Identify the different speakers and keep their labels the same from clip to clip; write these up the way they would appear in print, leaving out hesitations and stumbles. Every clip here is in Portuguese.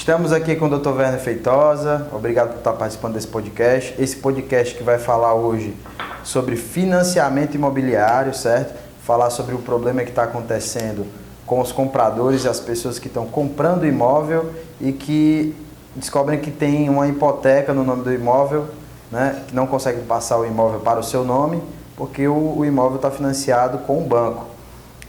Speaker 1: Estamos aqui com o Dr. Werner Feitosa, obrigado por estar participando desse podcast. Esse podcast que vai falar hoje sobre financiamento imobiliário, certo? Falar sobre o problema que está acontecendo com os compradores e as pessoas que estão comprando imóvel e que descobrem que tem uma hipoteca no nome do imóvel, né? Que não conseguem passar o imóvel para o seu nome porque o imóvel está financiado com o banco.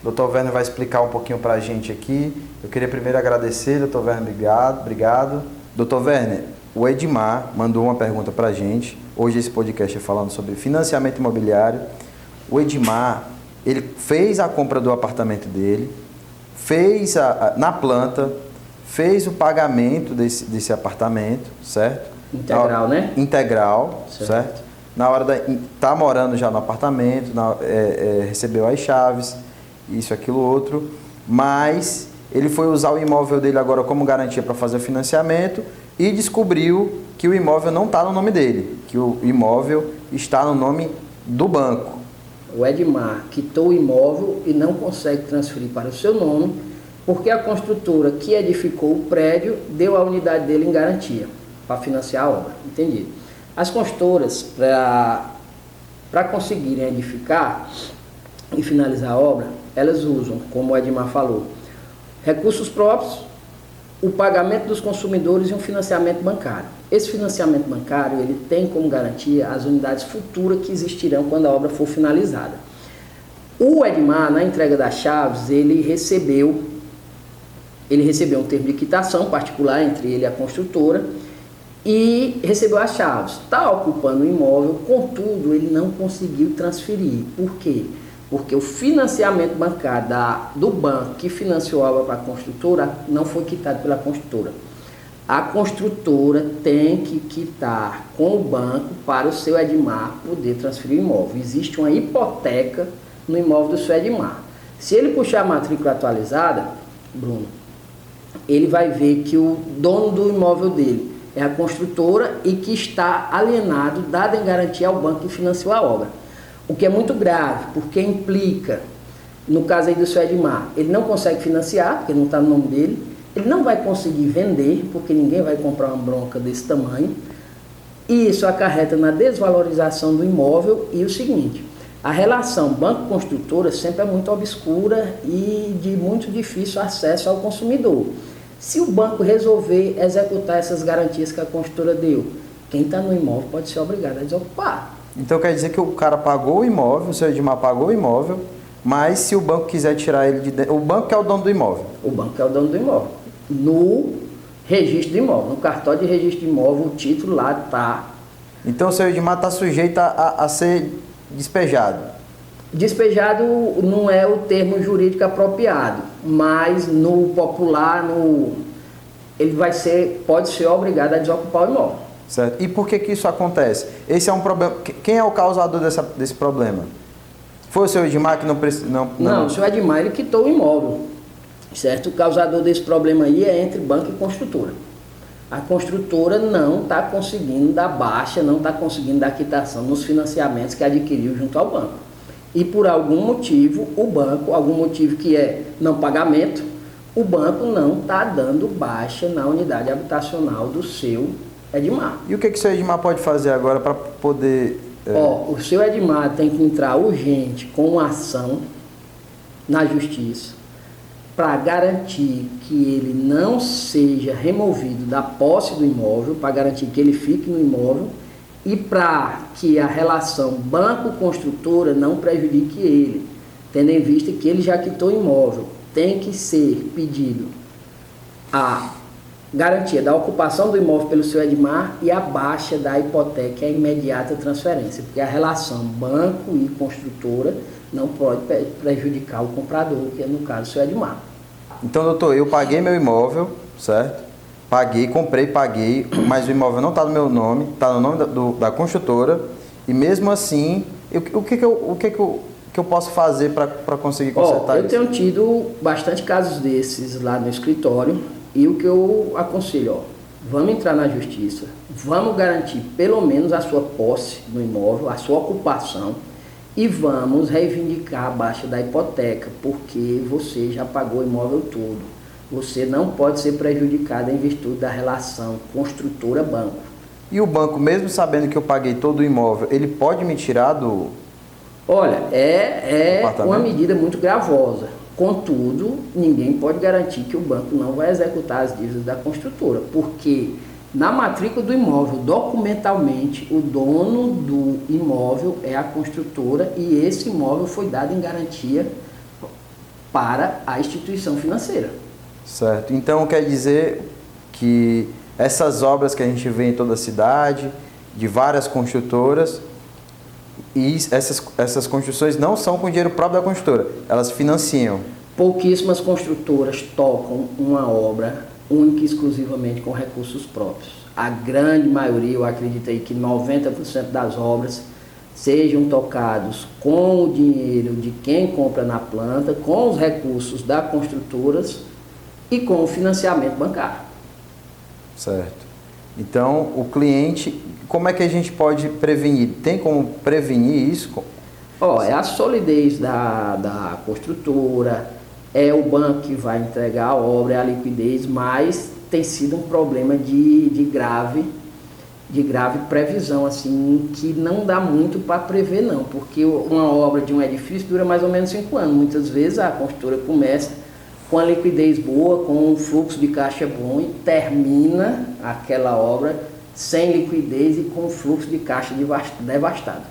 Speaker 1: O Dr. Werner vai explicar um pouquinho para a gente aqui. Eu queria primeiro agradecer, Dr. Werner, obrigado. Dr. Werner, o Edmar mandou uma pergunta para a gente. Hoje esse podcast é falando sobre financiamento imobiliário. O Edmar, ele fez a compra do apartamento dele, fez na planta, fez o pagamento desse apartamento, certo?
Speaker 2: Integral, né?
Speaker 1: Integral, certo? Na hora tá morando já no apartamento, recebeu as chaves, isso, aquilo, outro, mas ele foi usar o imóvel dele agora como garantia para fazer o financiamento e descobriu que o imóvel não está no nome dele, que o imóvel está no nome do banco.
Speaker 2: O Edmar quitou o imóvel e não consegue transferir para o seu nome porque a construtora que edificou o prédio deu a unidade dele em garantia para financiar a obra, entendido? As construtoras, para conseguirem edificar e finalizar a obra, elas usam, como o Edmar falou, recursos próprios, o pagamento dos consumidores e um financiamento bancário. Esse financiamento bancário, ele tem como garantia as unidades futuras que existirão quando a obra for finalizada. O Edmar, na entrega das chaves, ele recebeu um termo de quitação particular entre ele e a construtora e recebeu as chaves. Está ocupando o imóvel, contudo, ele não conseguiu transferir. Por quê? Porque o financiamento bancário do banco que financiou a obra para a construtora não foi quitado pela construtora. A construtora tem que quitar com o banco para o seu Edmar poder transferir o imóvel. Existe uma hipoteca no imóvel do seu Edmar. Se ele puxar a matrícula atualizada, Bruno, ele vai ver que o dono do imóvel dele é a construtora e que está alienado, dado em garantia ao banco que financiou a obra. O que é muito grave, porque implica, no caso aí do seu Edmar, ele não consegue financiar, porque não está no nome dele, ele não vai conseguir vender, porque ninguém vai comprar uma bronca desse tamanho, e isso acarreta na desvalorização do imóvel. E o seguinte, a relação banco-construtora sempre é muito obscura e de muito difícil acesso ao consumidor. Se o banco resolver executar essas garantias que a construtora deu, quem está no imóvel pode ser obrigado a desocupar.
Speaker 1: Então quer dizer que o cara pagou o imóvel, o seu Edmar pagou o imóvel, mas se o banco quiser tirar ele de dentro, o banco que é o dono do imóvel.
Speaker 2: O banco é o dono do imóvel. No registro do imóvel, no cartório de registro de imóvel, o título lá está.
Speaker 1: Então o seu Edmar está sujeito a ser despejado.
Speaker 2: Despejado não é o termo jurídico apropriado, mas no popular, ele pode ser obrigado a desocupar o imóvel.
Speaker 1: Certo. E por que isso acontece? Esse é um problema. Quem é o causador desse problema? Foi o seu Edmar que não precisa.
Speaker 2: Não, o seu Edmar ele quitou o imóvel. Certo? O causador desse problema aí é entre banco e construtora. A construtora não está conseguindo dar baixa, não está conseguindo dar quitação nos financiamentos que adquiriu junto ao banco. E por algum motivo, algum motivo que é não pagamento, o banco não está dando baixa na unidade habitacional do seu Edmar.
Speaker 1: E o que o seu Edmar pode fazer agora para poder...
Speaker 2: O seu Edmar tem que entrar urgente com uma ação na justiça para garantir que ele não seja removido da posse do imóvel, para garantir que ele fique no imóvel e para que a relação banco-construtora não prejudique ele, tendo em vista que ele já quitou o imóvel. Tem que ser pedido a garantia da ocupação do imóvel pelo seu Edmar e a baixa da hipoteca e a imediata transferência, porque a relação banco e construtora não pode prejudicar o comprador, que é no caso o seu Edmar.
Speaker 1: Então, doutor, eu paguei meu imóvel, certo? Paguei, mas o imóvel não está no meu nome, está no nome da construtora, e mesmo assim, o que eu posso fazer para conseguir consertar isso?
Speaker 2: Eu tenho tido bastante casos desses lá no escritório, e o que eu aconselho, vamos entrar na justiça, vamos garantir pelo menos a sua posse no imóvel, a sua ocupação, e vamos reivindicar a baixa da hipoteca, porque você já pagou o imóvel todo. você não pode ser prejudicado em virtude da relação construtora-banco.
Speaker 1: E o banco, mesmo sabendo que eu paguei todo o imóvel, ele pode me tirar do...
Speaker 2: Olha, é uma medida muito gravosa. Contudo, ninguém pode garantir que o banco não vai executar as dívidas da construtora, porque na matrícula do imóvel, documentalmente, o dono do imóvel é a construtora e esse imóvel foi dado em garantia para a instituição financeira.
Speaker 1: Certo. Então quer dizer que essas obras que a gente vê em toda a cidade, de várias construtoras, e essas construções não são com dinheiro próprio da construtora, elas financiam.
Speaker 2: Pouquíssimas construtoras tocam uma obra única e exclusivamente com recursos próprios. A grande maioria, eu acredito aí que 90% das obras sejam tocados com o dinheiro de quem compra na planta, com os recursos das construtoras e com o financiamento bancário.
Speaker 1: Certo. Então, o cliente, como é que a gente pode prevenir? Tem como prevenir isso?
Speaker 2: É a solidez da construtora, é o banco que vai entregar a obra, é a liquidez, mas tem sido um problema de grave previsão, assim, que não dá muito para prever não, porque uma obra de um edifício dura mais ou menos 5 anos. Muitas vezes a construtora começa com a liquidez boa, com um fluxo de caixa bom e termina aquela obra sem liquidez e com um fluxo de caixa devastado.